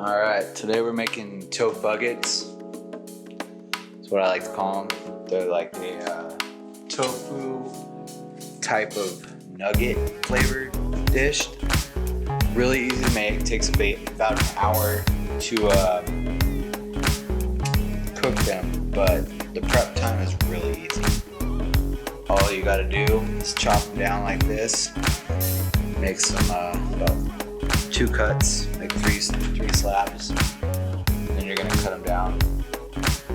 Alright, today we're making Tofuggets. That's what I like to call them. They're like a tofu type of nugget flavored dish. Really easy to make. Takes about an hour to cook them, but the prep time is really easy. All you gotta do is chop them down like this. Make some about 2 cuts, make three slabs. Then you're gonna cut them down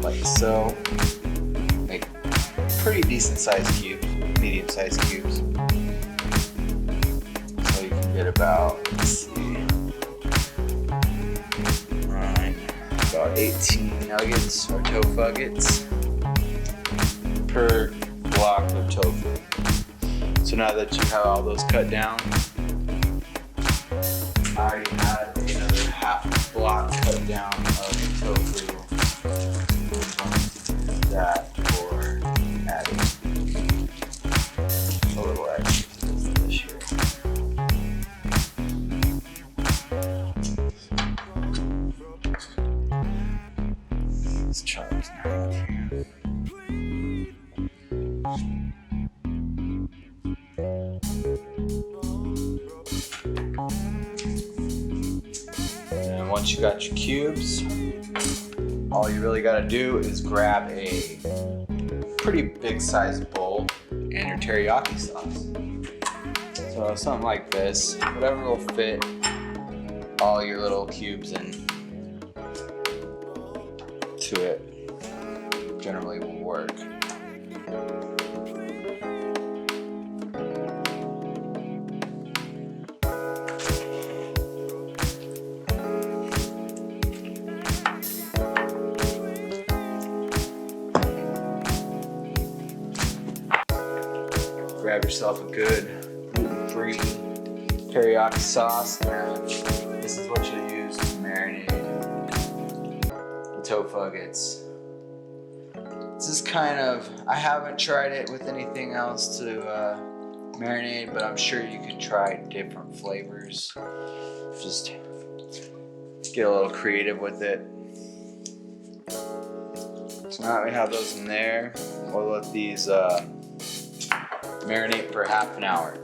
like so. Make pretty decent sized cubes, medium sized cubes. So you can get about, let's see, about 18 nuggets or Tofuggets per block of tofu. So now that you have all those cut down, I already had another half block cut down of tofu. That for adding a little extra to this dish here. Let's try this now. Once you got your cubes, all you really got to do is grab a pretty big sized bowl and your teriyaki sauce. So something like this, whatever will fit all your little cubes in to it, generally will work. Grab yourself a good gluten-free teriyaki sauce, and this is what you'll use to marinate the Tofuggets. This is kind of, I haven't tried it with anything else to marinate, but I'm sure you could try different flavors. Just get a little creative with it. So now we have those in there. We'll let these marinate for half an hour.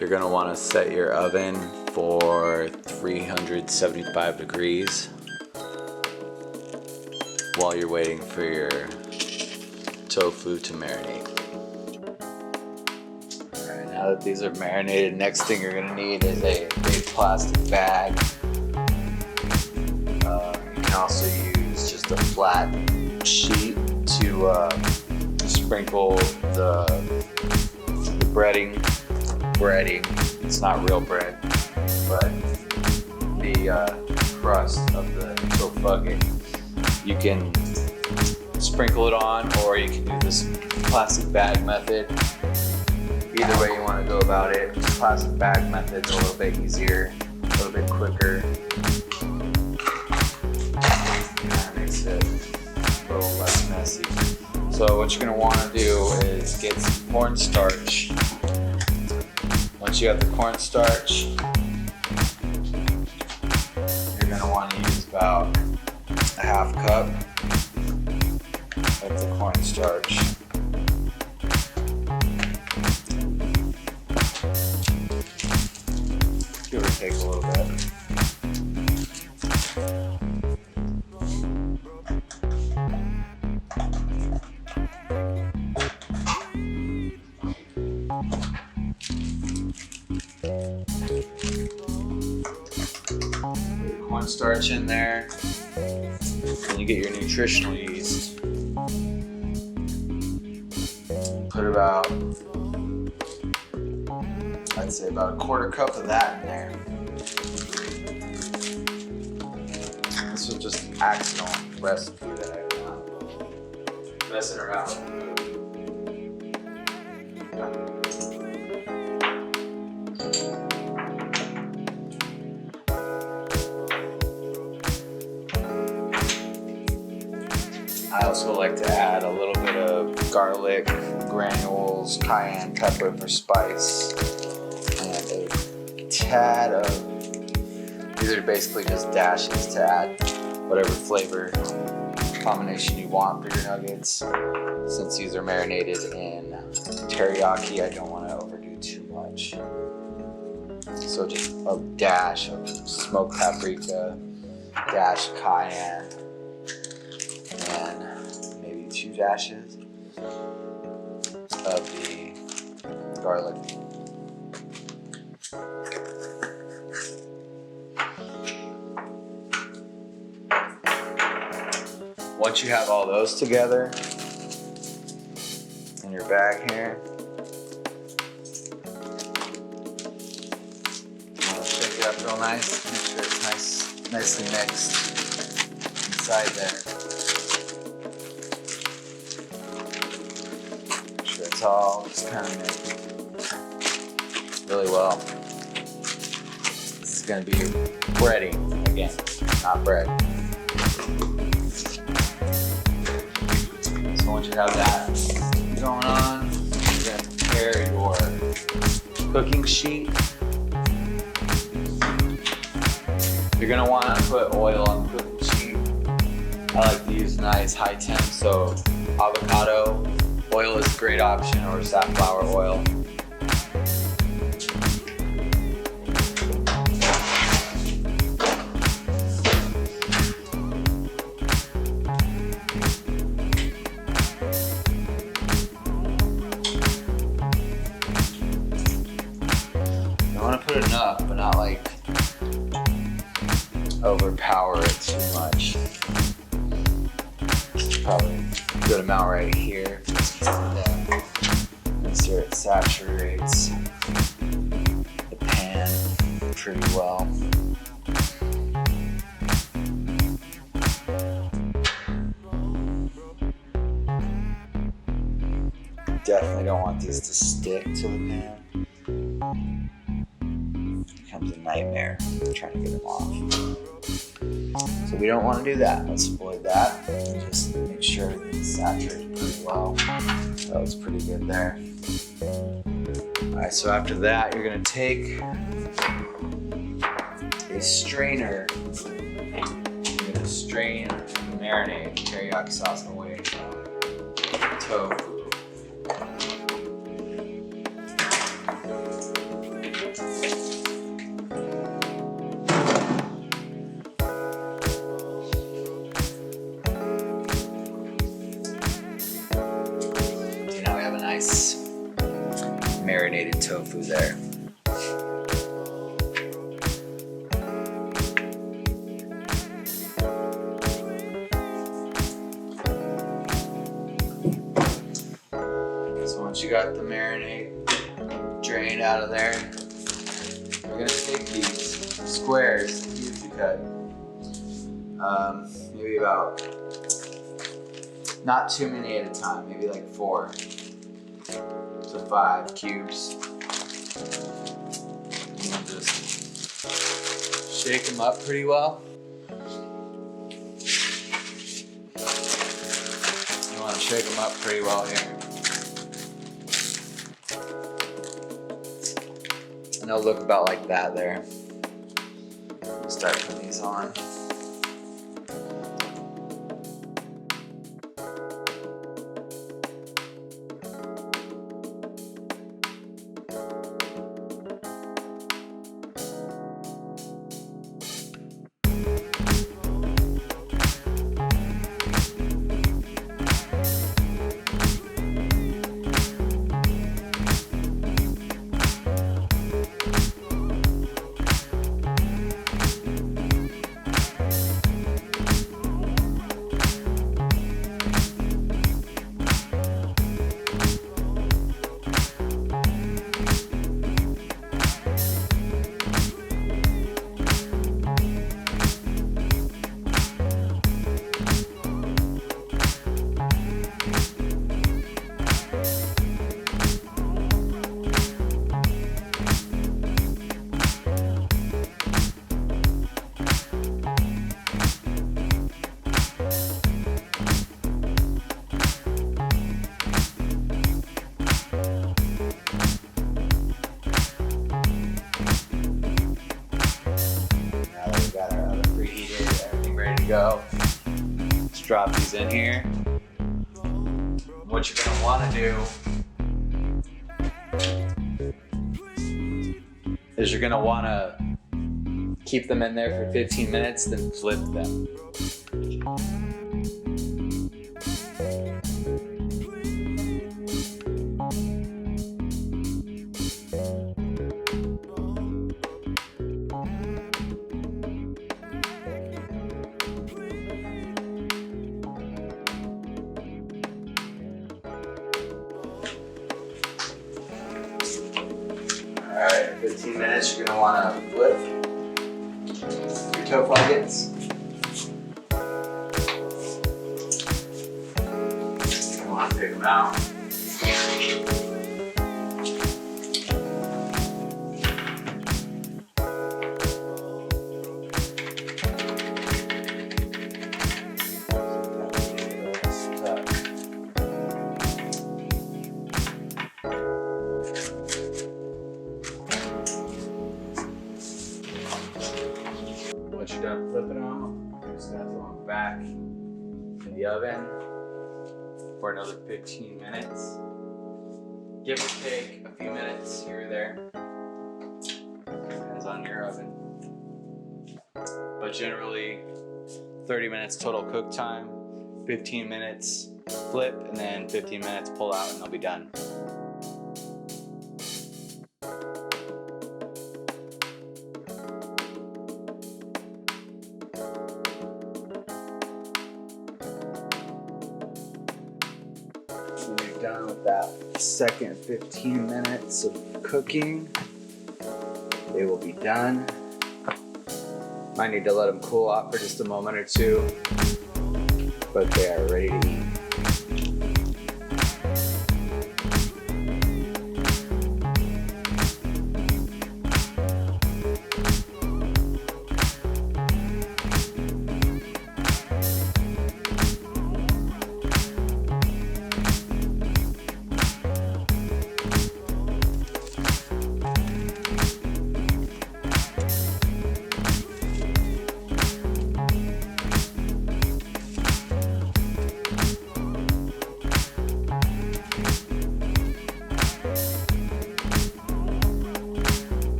You're gonna wanna set your oven for 375 degrees while you're waiting for your tofu to marinate. Alright, now that these are marinated, next thing you're gonna need is a big plastic bag. You can also use just a flat sheet to sprinkle the breading. It's not real bread, but the crust of the Tofugget. You can sprinkle it on, or you can do this plastic bag method. Either way you want to go about it. Plastic bag method's a little bit easier, a little bit quicker. That makes it a little less messy. So what you're going to want to do is get some cornstarch. Once you have the cornstarch, you're going to want to use about a half cup of the cornstarch. Give or take a little bit. Cornstarch in there, and you get your nutritional yeast. Put about, I'd say about a quarter cup of that in there. This was just an accidental recipe that I found. Messing around with food. I also like to add a little bit of garlic, granules, cayenne pepper for spice, and a tad of, these are basically just dashes to add whatever flavor combination you want for your nuggets. Since these are marinated in teriyaki, I don't want to overdo too much. So just a dash of smoked paprika, dash cayenne, and maybe 2 dashes of the garlic. Once you have all those together in your bag here, you want to shake it up real nice. Make sure it's nicely mixed inside there. Make sure it's all just kind of mixed really well. This is going to be breading again, not bread. Once you have that going on, you're going to prepare your cooking sheet. You're going to want to put oil on the cooking sheet. I like to use nice high temp, so avocado oil is a great option, or safflower oil. Enough, but not like overpower it too much. Probably a good amount right here. Make sure it saturates the pan pretty well. Definitely don't want these to stick to the pan. Becomes a nightmare trying to get them off. So we don't want to do that. Let's avoid that. Just make sure it's saturated pretty well. That was pretty good there. Alright, so after that, you're going to take a strainer. You're going to strain the marinade, teriyaki sauce away from the tofu. Nice marinated tofu there. So once you got the marinade drained out of there, we're gonna take these squares, the cubes you cut, maybe about, not too many at a time, maybe like 4 to 5 cubes. And just shake them up pretty well. You want to shake them up pretty well here. And they'll look about like that there. We'll start putting these on. go. Let's drop these in here. What you're gonna wanna do is you're gonna wanna keep them in there for 15 minutes, then flip them. Alright, 15 minutes, you're gonna wanna flip your Tofuggets. You're gonna wanna pick them out. Once you're done flipping them, you're just gonna throw them back in the oven for another 15 minutes. Give or take a few minutes here or there. Depends on your oven. But generally, 30 minutes total cook time, 15 minutes flip, and then 15 minutes pull out and they'll be done. When you're done with that second 15 minutes of cooking, they will be done. Might need to let them cool off for just a moment or two, but they are ready to eat.